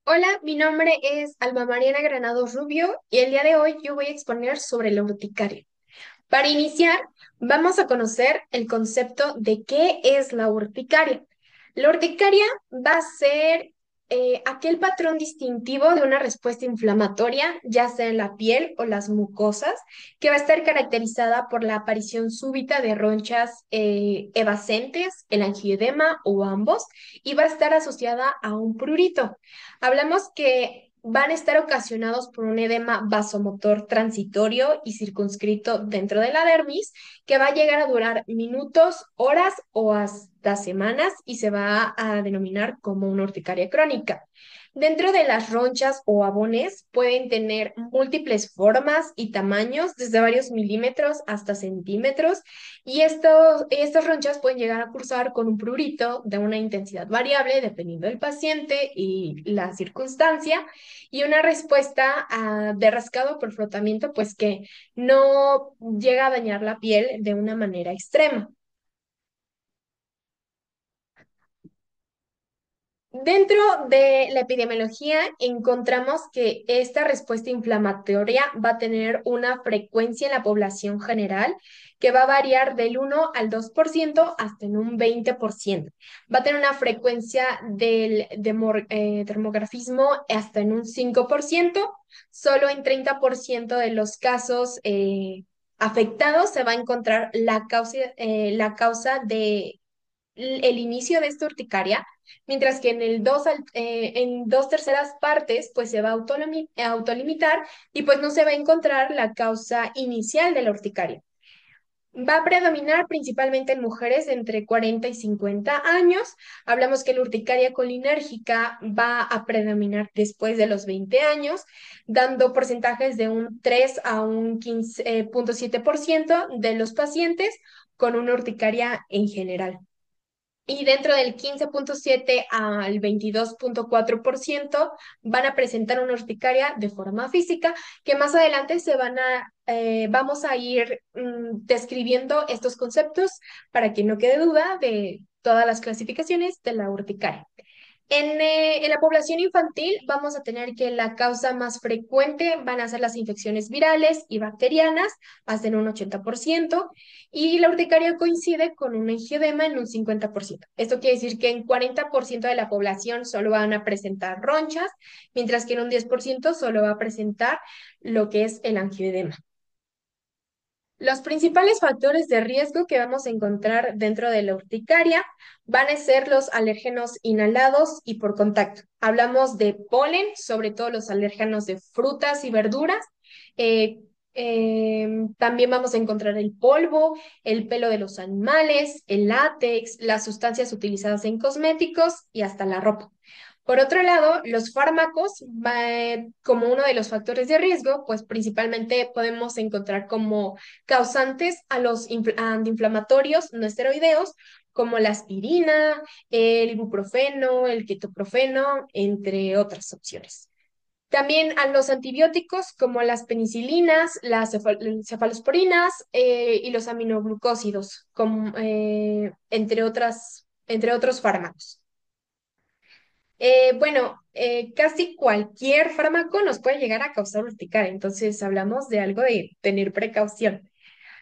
Hola, mi nombre es Alma Mariana Granados Rubio y el día de hoy yo voy a exponer sobre la urticaria. Para iniciar, vamos a conocer el concepto de qué es la urticaria. La urticaria va a ser aquel patrón distintivo de una respuesta inflamatoria, ya sea en la piel o las mucosas, que va a estar caracterizada por la aparición súbita de ronchas evascentes, el angioedema o ambos, y va a estar asociada a un prurito. Hablamos que van a estar ocasionados por un edema vasomotor transitorio y circunscrito dentro de la dermis, que va a llegar a durar minutos, horas o hasta semanas y se va a denominar como una urticaria crónica. Dentro de las ronchas o abones pueden tener múltiples formas y tamaños, desde varios milímetros hasta centímetros, y estas ronchas pueden llegar a cursar con un prurito de una intensidad variable dependiendo del paciente y la circunstancia, y una respuesta de rascado por frotamiento, pues que no llega a dañar la piel de una manera extrema. Dentro de la epidemiología encontramos que esta respuesta inflamatoria va a tener una frecuencia en la población general que va a variar del 1 al 2% hasta en un 20%. Va a tener una frecuencia del termografismo hasta en un 5%. Solo en 30% de los casos afectados se va a encontrar la causa de el inicio de esta urticaria, mientras que en dos terceras partes pues se va a autolimitar y pues no se va a encontrar la causa inicial de la urticaria. Va a predominar principalmente en mujeres de entre 40 y 50 años. Hablamos que la urticaria colinérgica va a predominar después de los 20 años, dando porcentajes de un 3 a un 15,7% de los pacientes con una urticaria en general. Y dentro del 15,7 al 22,4% van a presentar una urticaria de forma física, que más adelante vamos a ir describiendo estos conceptos para que no quede duda de todas las clasificaciones de la urticaria. En la población infantil vamos a tener que la causa más frecuente van a ser las infecciones virales y bacterianas, hasta en un 80%, y la urticaria coincide con un angioedema en un 50%. Esto quiere decir que en 40% de la población solo van a presentar ronchas, mientras que en un 10% solo va a presentar lo que es el angioedema. Los principales factores de riesgo que vamos a encontrar dentro de la urticaria van a ser los alérgenos inhalados y por contacto. Hablamos de polen, sobre todo los alérgenos de frutas y verduras. Eh, También vamos a encontrar el polvo, el pelo de los animales, el látex, las sustancias utilizadas en cosméticos y hasta la ropa. Por otro lado, los fármacos, como uno de los factores de riesgo, pues principalmente podemos encontrar como causantes a los antiinflamatorios no esteroideos, como la aspirina, el ibuprofeno, el ketoprofeno, entre otras opciones. También a los antibióticos como las penicilinas, las cefalosporinas y los aminoglucósidos, entre otros fármacos. Casi cualquier fármaco nos puede llegar a causar urticaria, entonces hablamos de algo de tener precaución.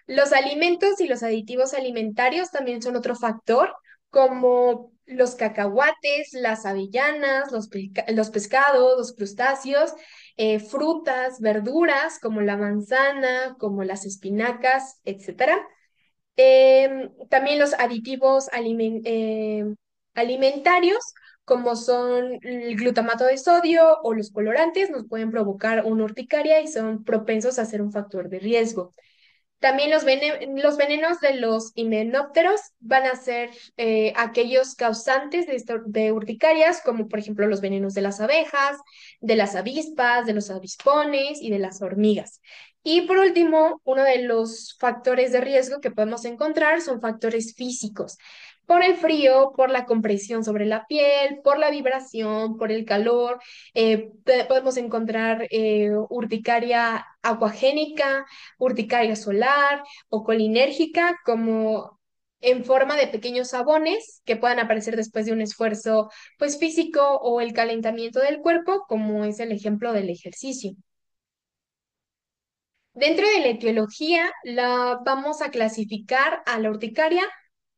Los alimentos y los aditivos alimentarios también son otro factor, como los cacahuates, las avellanas, los pescados, los crustáceos, frutas, verduras como la manzana, como las espinacas, etcétera. También los aditivos alimentarios, como son el glutamato de sodio o los colorantes, nos pueden provocar una urticaria y son propensos a ser un factor de riesgo. También los venenos de los himenópteros van a ser aquellos causantes de urticarias, como por ejemplo los venenos de las abejas, de las avispas, de los avispones y de las hormigas. Y por último, uno de los factores de riesgo que podemos encontrar son factores físicos, por el frío, por la compresión sobre la piel, por la vibración, por el calor. Podemos encontrar urticaria acuagénica, urticaria solar o colinérgica, como en forma de pequeños sabones que puedan aparecer después de un esfuerzo pues físico o el calentamiento del cuerpo, como es el ejemplo del ejercicio. Dentro de la etiología, la vamos a clasificar a la urticaria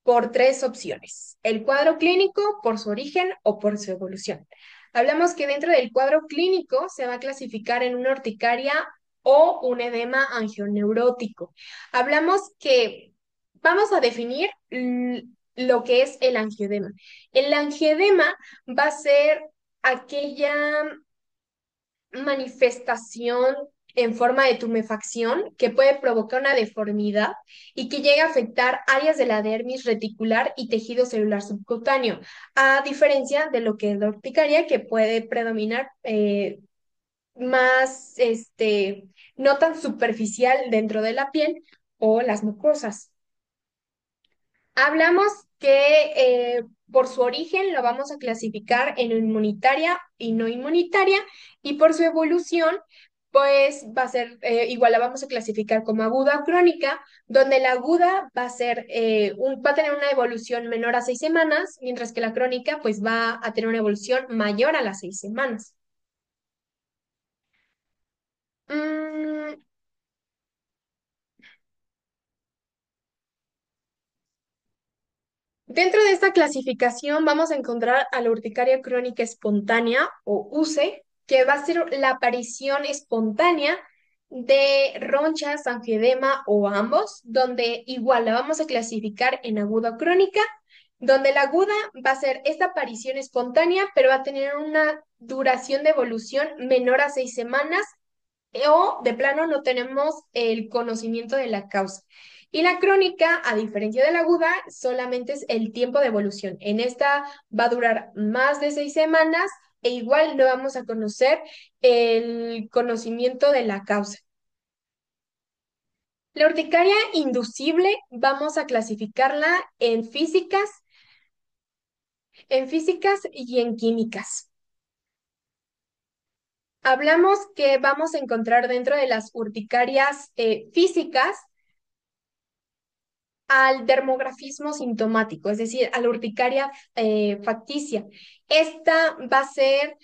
por tres opciones: el cuadro clínico, por su origen o por su evolución. Hablamos que dentro del cuadro clínico se va a clasificar en una urticaria o un edema angioneurótico. Hablamos que vamos a definir lo que es el angioedema. El angioedema va a ser aquella manifestación en forma de tumefacción que puede provocar una deformidad y que llega a afectar áreas de la dermis reticular y tejido celular subcutáneo, a diferencia de lo que es la urticaria, que puede predominar más, no tan superficial dentro de la piel o las mucosas. Hablamos que por su origen lo vamos a clasificar en inmunitaria y no inmunitaria, y por su evolución, pues va a ser igual, la vamos a clasificar como aguda o crónica, donde la aguda va a ser va a tener una evolución menor a 6 semanas, mientras que la crónica pues va a tener una evolución mayor a las 6 semanas. Mm, Dentro de esta clasificación vamos a encontrar a la urticaria crónica espontánea o UCE, que va a ser la aparición espontánea de ronchas, angioedema o ambos, donde igual la vamos a clasificar en aguda o crónica, donde la aguda va a ser esta aparición espontánea, pero va a tener una duración de evolución menor a 6 semanas o de plano no tenemos el conocimiento de la causa. Y la crónica, a diferencia de la aguda, solamente es el tiempo de evolución. En esta va a durar más de 6 semanas e igual no vamos a conocer el conocimiento de la causa. La urticaria inducible vamos a clasificarla en físicas y en químicas. Hablamos que vamos a encontrar dentro de las urticarias físicas al dermografismo sintomático, es decir, a la urticaria facticia. Esta va a ser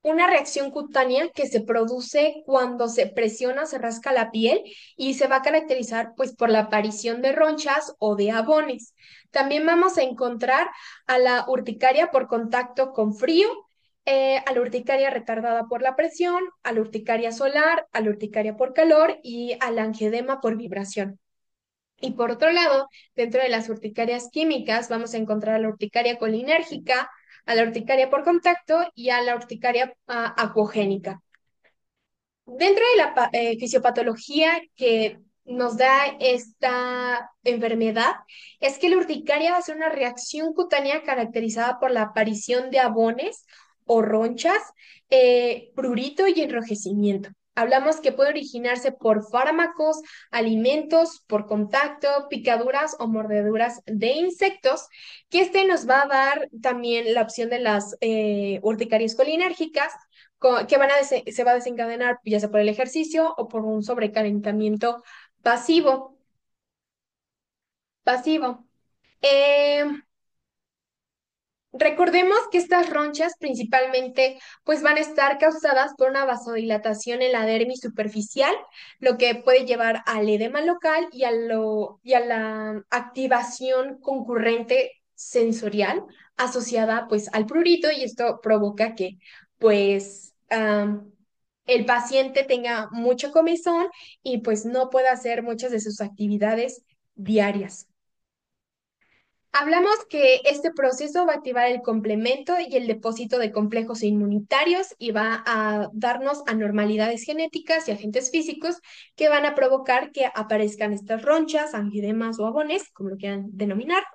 una reacción cutánea que se produce cuando se presiona, se rasca la piel y se va a caracterizar pues por la aparición de ronchas o de abones. También vamos a encontrar a la urticaria por contacto con frío, a la urticaria retardada por la presión, a la urticaria solar, a la urticaria por calor y al angioedema por vibración. Y por otro lado, dentro de las urticarias químicas vamos a encontrar a la urticaria colinérgica, a la urticaria por contacto y a la urticaria acuogénica. Dentro de la fisiopatología que nos da esta enfermedad, es que la urticaria va a ser una reacción cutánea caracterizada por la aparición de abones o ronchas, prurito y enrojecimiento. Hablamos que puede originarse por fármacos, alimentos, por contacto, picaduras o mordeduras de insectos, que nos va a dar también la opción de las urticarias colinérgicas, que se va a desencadenar ya sea por el ejercicio o por un sobrecalentamiento pasivo. Pasivo. Eh, Recordemos que estas ronchas principalmente pues van a estar causadas por una vasodilatación en la dermis superficial, lo que puede llevar al edema local y a la activación concurrente sensorial asociada pues al prurito, y esto provoca que pues el paciente tenga mucho comezón y pues no pueda hacer muchas de sus actividades diarias. Hablamos que este proceso va a activar el complemento y el depósito de complejos inmunitarios y va a darnos anormalidades genéticas y agentes físicos que van a provocar que aparezcan estas ronchas, angioedemas o abones, como lo quieran denominar,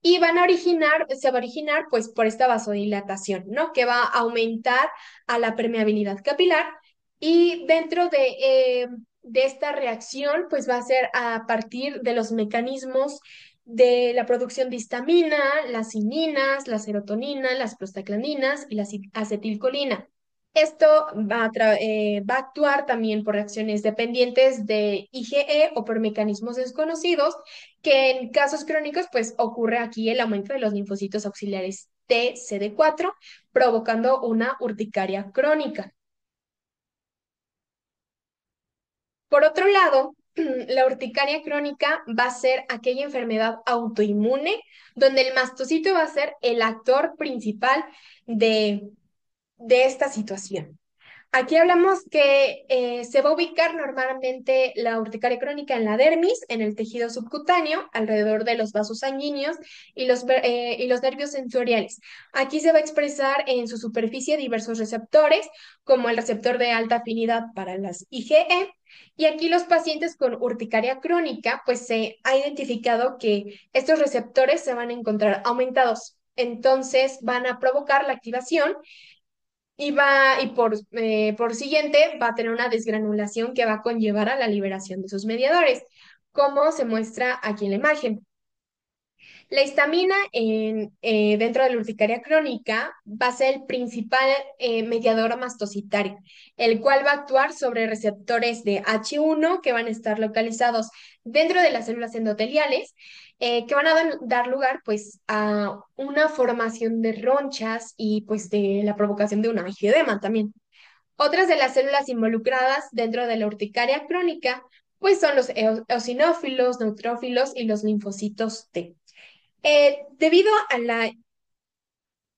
y se va a originar pues por esta vasodilatación, ¿no? Que va a aumentar a la permeabilidad capilar, y dentro de esta reacción pues va a ser a partir de los mecanismos de la producción de histamina, las cininas, la serotonina, las prostaglandinas y la acetilcolina. Esto va a actuar también por reacciones dependientes de IgE o por mecanismos desconocidos, que en casos crónicos, pues ocurre aquí el aumento de los linfocitos auxiliares T, CD4, provocando una urticaria crónica. Por otro lado, la urticaria crónica va a ser aquella enfermedad autoinmune donde el mastocito va a ser el actor principal de, de esta situación. Aquí hablamos que se va a ubicar normalmente la urticaria crónica en la dermis, en el tejido subcutáneo, alrededor de los vasos sanguíneos y los nervios sensoriales. Aquí se va a expresar en su superficie diversos receptores, como el receptor de alta afinidad para las IgE. Y aquí los pacientes con urticaria crónica, pues se ha identificado que estos receptores se van a encontrar aumentados. Entonces van a provocar la activación y por siguiente va a tener una desgranulación que va a conllevar a la liberación de sus mediadores, como se muestra aquí en la imagen. La histamina dentro de la urticaria crónica va a ser el principal mediador mastocitario, el cual va a actuar sobre receptores de H1 que van a estar localizados dentro de las células endoteliales, que van a dar lugar pues a una formación de ronchas y pues de la provocación de un angioedema también. Otras de las células involucradas dentro de la urticaria crónica pues son los eosinófilos, neutrófilos y los linfocitos T. Debido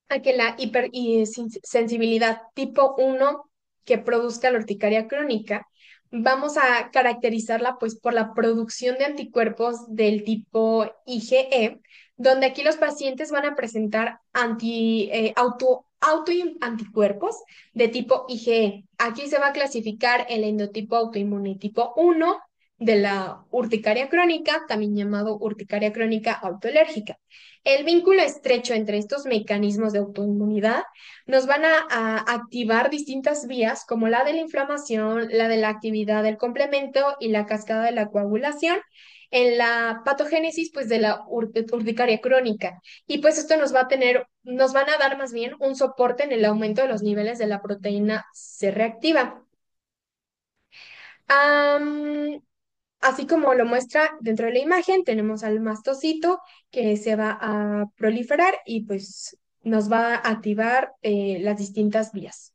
a que la hipersensibilidad tipo 1 que produzca la urticaria crónica, vamos a caracterizarla pues por la producción de anticuerpos del tipo IgE, donde aquí los pacientes van a presentar autoanticuerpos de tipo IgE. Aquí se va a clasificar el endotipo autoinmune tipo 1 de la urticaria crónica, también llamado urticaria crónica autoalérgica. El vínculo estrecho entre estos mecanismos de autoinmunidad nos van a activar distintas vías como la de la inflamación, la de la actividad del complemento y la cascada de la coagulación en la patogénesis pues de la urticaria crónica. Y pues esto nos van a dar más bien un soporte en el aumento de los niveles de la proteína C reactiva. Am, Así como lo muestra dentro de la imagen, tenemos al mastocito que se va a proliferar y pues nos va a activar las distintas vías.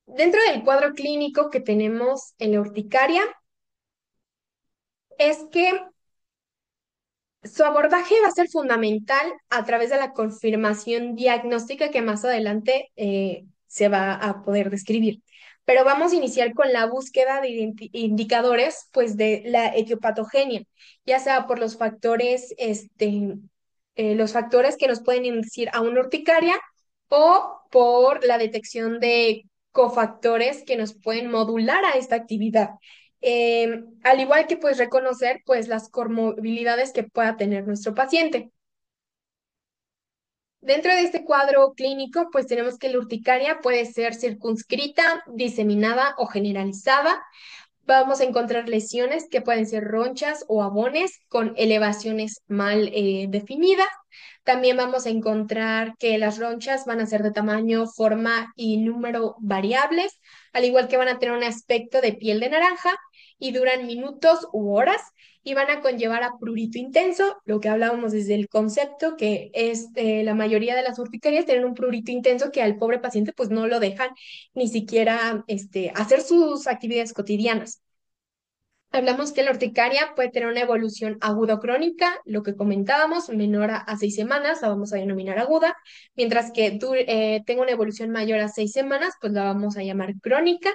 Dentro del cuadro clínico que tenemos en la urticaria, es que su abordaje va a ser fundamental a través de la confirmación diagnóstica que más adelante se va a poder describir. Pero vamos a iniciar con la búsqueda de indicadores, pues, de la etiopatogenia, ya sea por los factores que nos pueden inducir a una urticaria o por la detección de cofactores que nos pueden modular a esta actividad. Al igual que pues reconocer pues las comorbilidades que pueda tener nuestro paciente. Dentro de este cuadro clínico, pues tenemos que la urticaria puede ser circunscrita, diseminada o generalizada. Vamos a encontrar lesiones que pueden ser ronchas o abones con elevaciones mal definidas. También vamos a encontrar que las ronchas van a ser de tamaño, forma y número variables, al igual que van a tener un aspecto de piel de naranja y duran minutos u horas y van a conllevar a prurito intenso, lo que hablábamos desde el concepto, que es la mayoría de las urticarias tienen un prurito intenso que al pobre paciente pues no lo dejan ni siquiera hacer sus actividades cotidianas. Hablamos que la urticaria puede tener una evolución aguda o crónica, lo que comentábamos, menor a 6 semanas, la vamos a denominar aguda, mientras que tenga una evolución mayor a 6 semanas, pues la vamos a llamar crónica.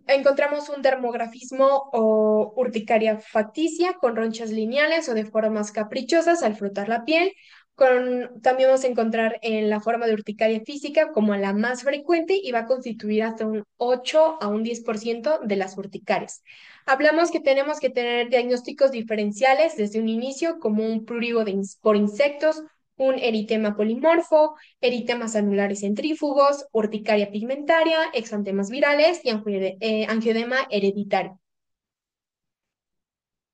Encontramos un dermografismo o urticaria facticia con ronchas lineales o de formas caprichosas al frotar la piel. También vamos a encontrar en la forma de urticaria física como la más frecuente y va a constituir hasta un 8 a un 10% de las urticarias. Hablamos que tenemos que tener diagnósticos diferenciales desde un inicio, como un prurigo por insectos, un eritema polimorfo, eritemas anulares centrífugos, urticaria pigmentaria, exantemas virales y angioedema hereditario.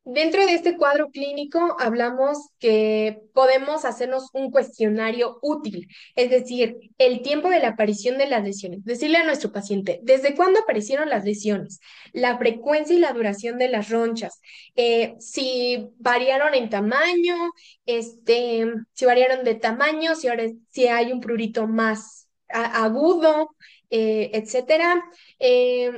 Dentro de este cuadro clínico hablamos que podemos hacernos un cuestionario útil, es decir, el tiempo de la aparición de las lesiones. Decirle a nuestro paciente, ¿desde cuándo aparecieron las lesiones? La frecuencia y la duración de las ronchas, si variaron en tamaño, si variaron de tamaño, si hay un prurito más agudo, etcétera. Eh,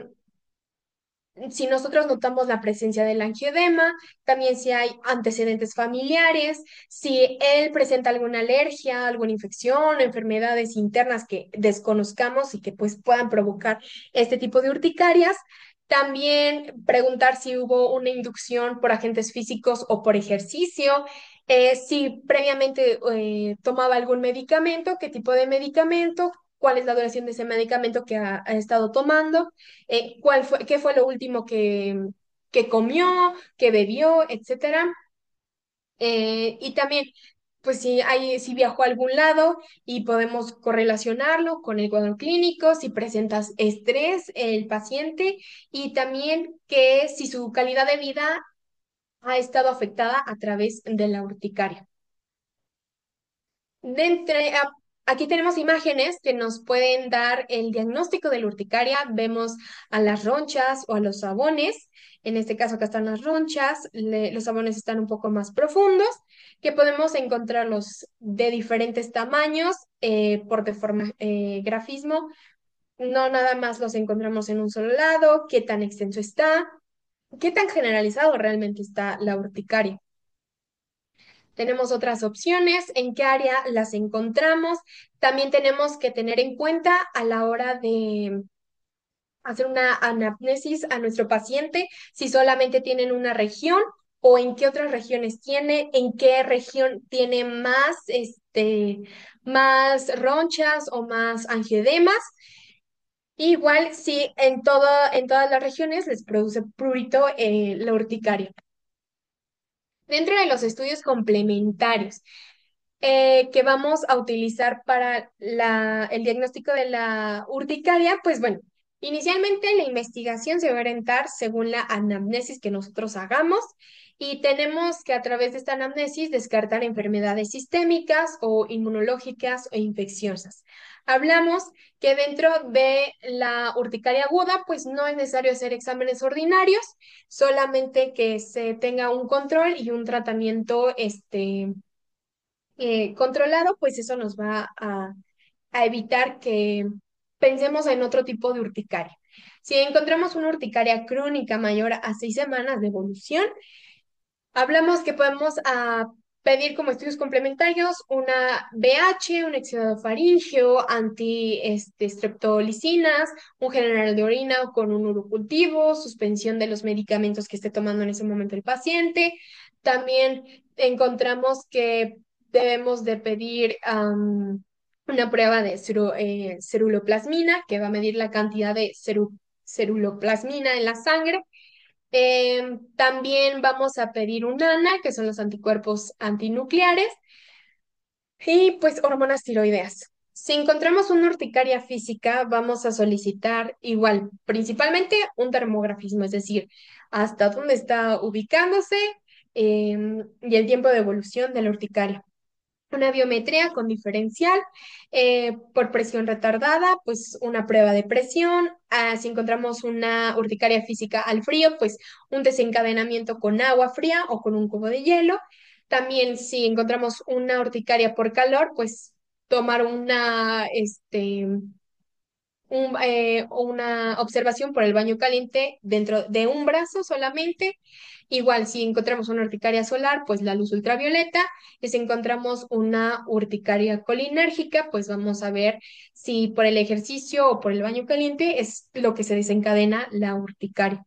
si nosotros notamos la presencia del angiodema, también si hay antecedentes familiares, si él presenta alguna alergia, alguna infección, enfermedades internas que desconozcamos y que pues puedan provocar este tipo de urticarias. También preguntar si hubo una inducción por agentes físicos o por ejercicio, si previamente tomaba algún medicamento, qué tipo de medicamento, cuál es la duración de ese medicamento que ha estado tomando, qué fue lo último que comió, que bebió, etcétera. Y también, pues si viajó a algún lado y podemos correlacionarlo con el cuadro clínico, si presentas estrés el paciente y también que si su calidad de vida ha estado afectada a través de la urticaria. De entre- a- Aquí tenemos imágenes que nos pueden dar el diagnóstico de la urticaria. Vemos a las ronchas o a los sabones. En este caso acá están las ronchas. Los sabones están un poco más profundos, que podemos encontrarlos de diferentes tamaños por grafismo. No nada más los encontramos en un solo lado, qué tan extenso está, qué tan generalizado realmente está la urticaria. Tenemos otras opciones, en qué área las encontramos. También tenemos que tener en cuenta a la hora de hacer una anamnesis a nuestro paciente, si solamente tienen una región o en qué otras regiones tiene, en qué región tiene más, más ronchas o más angioedemas. Igual si en todas las regiones les produce prurito la urticaria. Dentro de los estudios complementarios, que vamos a utilizar para el diagnóstico de la urticaria, pues bueno, inicialmente la investigación se va a orientar según la anamnesis que nosotros hagamos y tenemos que a través de esta anamnesis descartar enfermedades sistémicas o inmunológicas o infecciosas. Hablamos que dentro de la urticaria aguda, pues no es necesario hacer exámenes ordinarios, solamente que se tenga un control y un tratamiento, controlado, pues eso nos va a evitar que pensemos en otro tipo de urticaria. Si encontramos una urticaria crónica mayor a 6 semanas de evolución, hablamos que podemos pedir como estudios complementarios una BH, un exudado faríngeo, streptolicinas, un general de orina con un urocultivo, suspensión de los medicamentos que esté tomando en ese momento el paciente. También encontramos que debemos de pedir una prueba de ceruloplasmina, que va a medir la cantidad de ceruloplasmina en la sangre. También vamos a pedir un ANA, que son los anticuerpos antinucleares, y pues hormonas tiroideas. Si encontramos una urticaria física, vamos a solicitar igual, principalmente un termografismo, es decir, hasta dónde está ubicándose y el tiempo de evolución de la urticaria. Una biometría con diferencial, por presión retardada, pues una prueba de presión. Si encontramos una urticaria física al frío, pues un desencadenamiento con agua fría o con un cubo de hielo. También si encontramos una urticaria por calor, pues tomar una observación por el baño caliente dentro de un brazo solamente. Igual, si encontramos una urticaria solar, pues la luz ultravioleta. Y si encontramos una urticaria colinérgica, pues vamos a ver si por el ejercicio o por el baño caliente es lo que se desencadena la urticaria.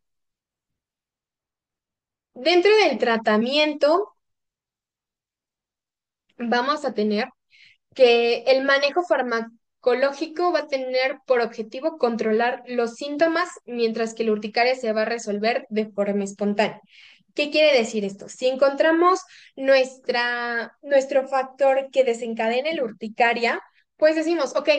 Dentro del tratamiento, vamos a tener que el manejo farmacológico va a tener por objetivo controlar los síntomas, mientras que la urticaria se va a resolver de forma espontánea. ¿Qué quiere decir esto? Si encontramos nuestro factor que desencadene la urticaria, pues decimos, ok,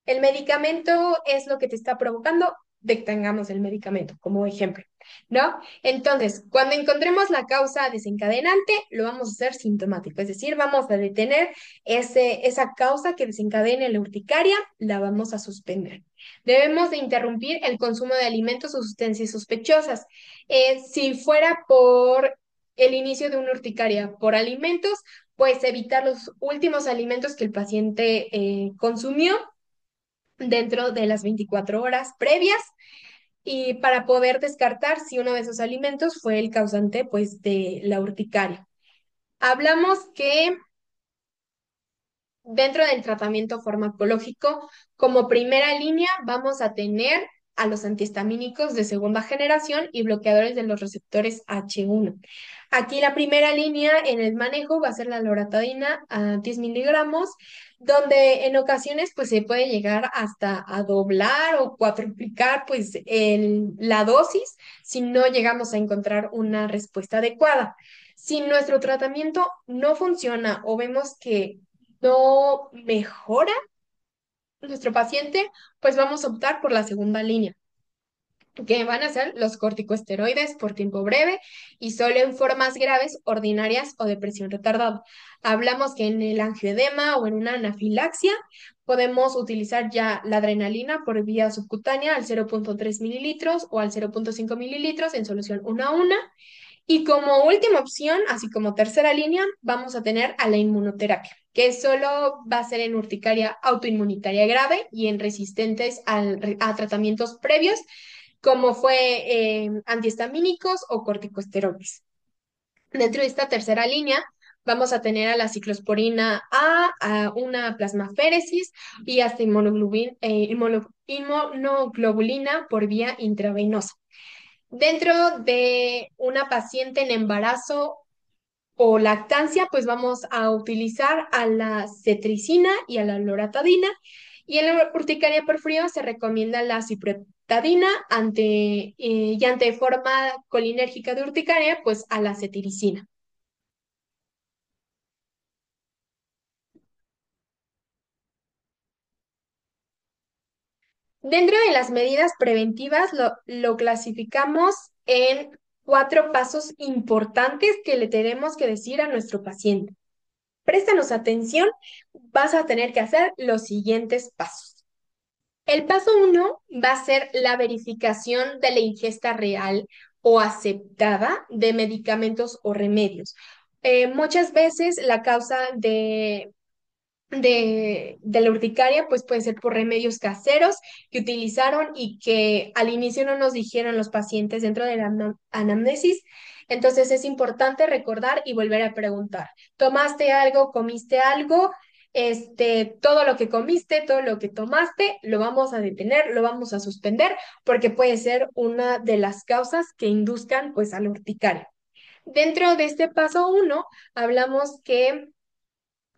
el medicamento es lo que te está provocando, detengamos el medicamento, como ejemplo, ¿no? Entonces, cuando encontremos la causa desencadenante, lo vamos a hacer sintomático, es decir, vamos a detener esa causa que desencadene la urticaria, la vamos a suspender. Debemos de interrumpir el consumo de alimentos o sustancias sospechosas. Si fuera por el inicio de una urticaria por alimentos, pues evitar los últimos alimentos que el paciente consumió dentro de las 24 horas previas y para poder descartar si uno de esos alimentos fue el causante pues de la urticaria. Hablamos que dentro del tratamiento farmacológico, como primera línea, vamos a tener a los antihistamínicos de segunda generación y bloqueadores de los receptores H1. Aquí la primera línea en el manejo va a ser la loratadina a 10 miligramos, donde en ocasiones pues se puede llegar hasta a doblar o cuadruplicar pues la dosis si no llegamos a encontrar una respuesta adecuada. Si nuestro tratamiento no funciona o vemos que no mejora nuestro paciente, pues vamos a optar por la segunda línea, que van a ser los corticosteroides por tiempo breve y solo en formas graves, ordinarias o de presión retardada. Hablamos que en el angioedema o en una anafilaxia podemos utilizar ya la adrenalina por vía subcutánea al 0.3 mililitros o al 0.5 mililitros en solución 1 a 1. Y como última opción, así como tercera línea, vamos a tener a la inmunoterapia, que solo va a ser en urticaria autoinmunitaria grave y en resistentes a tratamientos previos, como fue antihistamínicos o corticosteroides. Dentro de esta tercera línea, vamos a tener a la ciclosporina a una plasmaféresis y hasta inmunoglobulina por vía intravenosa. Dentro de una paciente en embarazo o lactancia, pues vamos a utilizar a la cetricina y a la loratadina. Y en la urticaria por frío se recomienda la ciprotadina y ante forma colinérgica de urticaria, pues a la cetiricina. Dentro de las medidas preventivas lo clasificamos en cuatro pasos importantes que le tenemos que decir a nuestro paciente. Préstanos atención, vas a tener que hacer los siguientes pasos. El paso uno va a ser la verificación de la ingesta real o aceptada de medicamentos o remedios. Muchas veces la causa de la urticaria, pues puede ser por remedios caseros que utilizaron y que al inicio no nos dijeron los pacientes dentro de la anamnesis. Entonces es importante recordar y volver a preguntar. ¿Tomaste algo? ¿Comiste algo? Todo lo que comiste, todo lo que tomaste, lo vamos a detener, lo vamos a suspender, porque puede ser una de las causas que induzcan pues a la urticaria. Dentro de este paso uno, hablamos que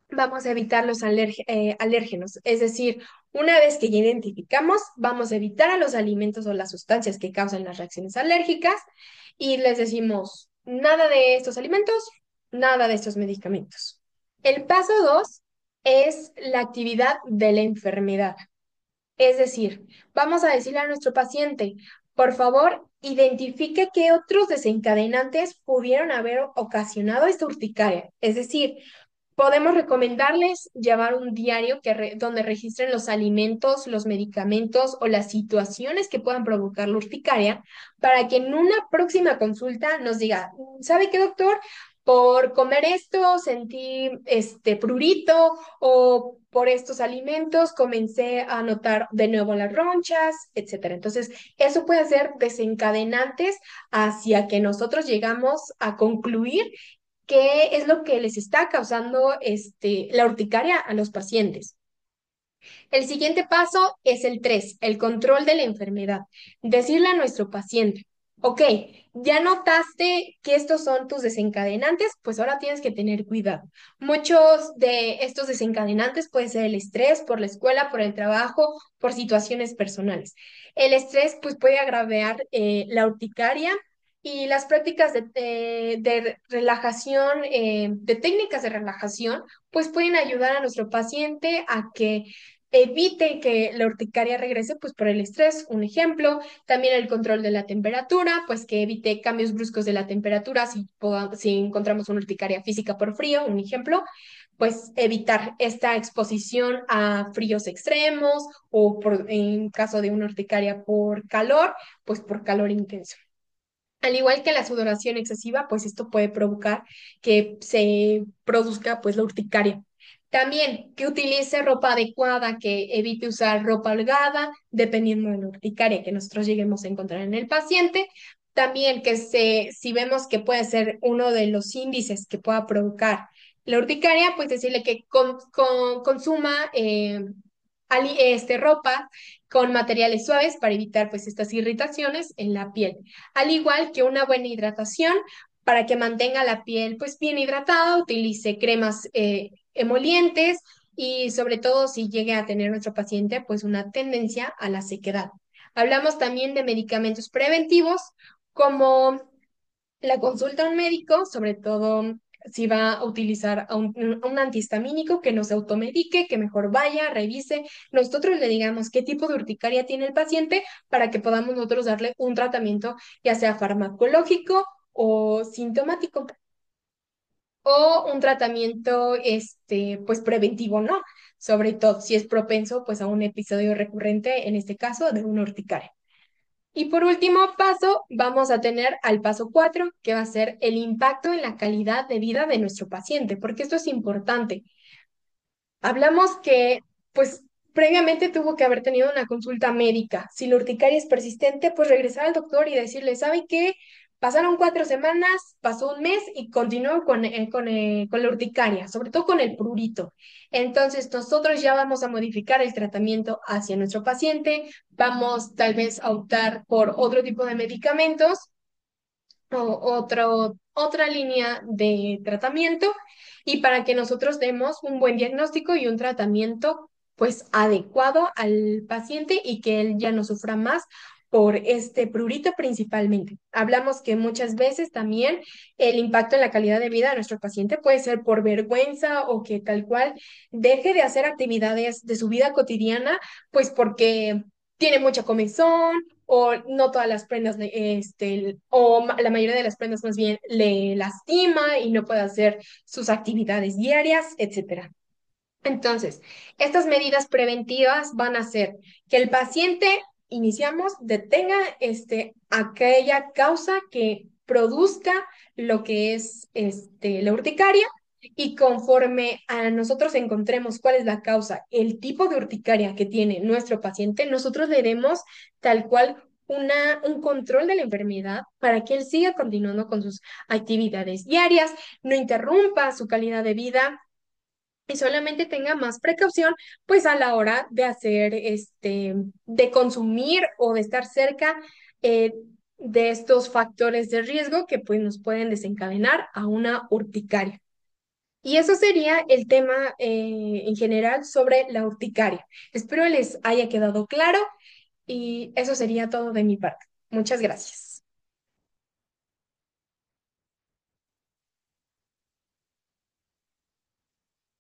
vamos a evitar los alérgenos. Es decir, una vez que ya identificamos, vamos a evitar a los alimentos o las sustancias que causan las reacciones alérgicas y les decimos nada de estos alimentos, nada de estos medicamentos. El paso 2 es la actividad de la enfermedad. Es decir, vamos a decirle a nuestro paciente, por favor, identifique qué otros desencadenantes pudieron haber ocasionado esta urticaria. Es decir, podemos recomendarles llevar un diario donde registren los alimentos, los medicamentos o las situaciones que puedan provocar la urticaria para que en una próxima consulta nos diga, ¿sabe qué, doctor? Por comer esto sentí prurito o por estos alimentos comencé a notar de nuevo las ronchas, etcétera. Entonces, eso puede ser desencadenantes hacia que nosotros llegamos a concluir qué es lo que les está causando la urticaria a los pacientes. El siguiente paso es el 3, el control de la enfermedad. Decirle a nuestro paciente, ok, ya notaste que estos son tus desencadenantes, pues ahora tienes que tener cuidado. Muchos de estos desencadenantes pueden ser el estrés por la escuela, por el trabajo, por situaciones personales. El estrés pues puede agravar la urticaria y las prácticas de relajación, de técnicas de relajación, pues pueden ayudar a nuestro paciente a que evite que la urticaria regrese pues por el estrés, un ejemplo. También el control de la temperatura, pues que evite cambios bruscos de la temperatura si encontramos una urticaria física por frío, un ejemplo, pues evitar esta exposición a fríos extremos o en caso de una urticaria por calor, pues por calor intenso. Al igual que la sudoración excesiva, pues esto puede provocar que se produzca pues la urticaria. También que utilice ropa adecuada, que evite usar ropa holgada, dependiendo de la urticaria que nosotros lleguemos a encontrar en el paciente. También si vemos que puede ser uno de los índices que pueda provocar la urticaria, pues decirle que consuma ropa con materiales suaves para evitar pues estas irritaciones en la piel, al igual que una buena hidratación para que mantenga la piel pues bien hidratada, utilice cremas emolientes y sobre todo si llegue a tener nuestro paciente pues una tendencia a la sequedad. Hablamos también de medicamentos preventivos como la consulta a un médico, sobre todo si va a utilizar a un antihistamínico, que no se automedique, que mejor vaya, revise, nosotros le digamos qué tipo de urticaria tiene el paciente para que podamos nosotros darle un tratamiento, ya sea farmacológico o sintomático, o un tratamiento, pues preventivo, ¿no? Sobre todo si es propenso, pues a un episodio recurrente, en este caso, de una urticaria. Y por último paso, vamos a tener al paso 4, que va a ser el impacto en la calidad de vida de nuestro paciente, porque esto es importante. Hablamos que, pues, previamente tuvo que haber tenido una consulta médica. Si la urticaria es persistente, pues regresar al doctor y decirle, ¿sabe qué? Pasaron 4 semanas, pasó un mes y continuó con la urticaria, sobre todo con el prurito. Entonces, nosotros ya vamos a modificar el tratamiento hacia nuestro paciente, vamos tal vez a optar por otro tipo de medicamentos o otra línea de tratamiento y para que nosotros demos un buen diagnóstico y un tratamiento pues adecuado al paciente y que él ya no sufra más por este prurito principalmente. Hablamos que muchas veces también el impacto en la calidad de vida de nuestro paciente puede ser por vergüenza o que tal cual deje de hacer actividades de su vida cotidiana, pues porque tiene mucha comezón o no todas las prendas, la mayoría de las prendas más bien le lastima y no puede hacer sus actividades diarias, etcétera. Entonces, estas medidas preventivas van a hacer que el paciente, iniciamos, detenga aquella causa que produzca lo que es la urticaria y conforme a nosotros encontremos cuál es la causa, el tipo de urticaria que tiene nuestro paciente, nosotros le demos tal cual un control de la enfermedad para que él siga continuando con sus actividades diarias, no interrumpa su calidad de vida y solamente tenga más precaución, pues a la hora de hacer, de consumir o de estar cerca eh, de estos factores de riesgo que pues nos pueden desencadenar a una urticaria. Y eso sería el tema en general sobre la urticaria. Espero les haya quedado claro y eso sería todo de mi parte. Muchas gracias.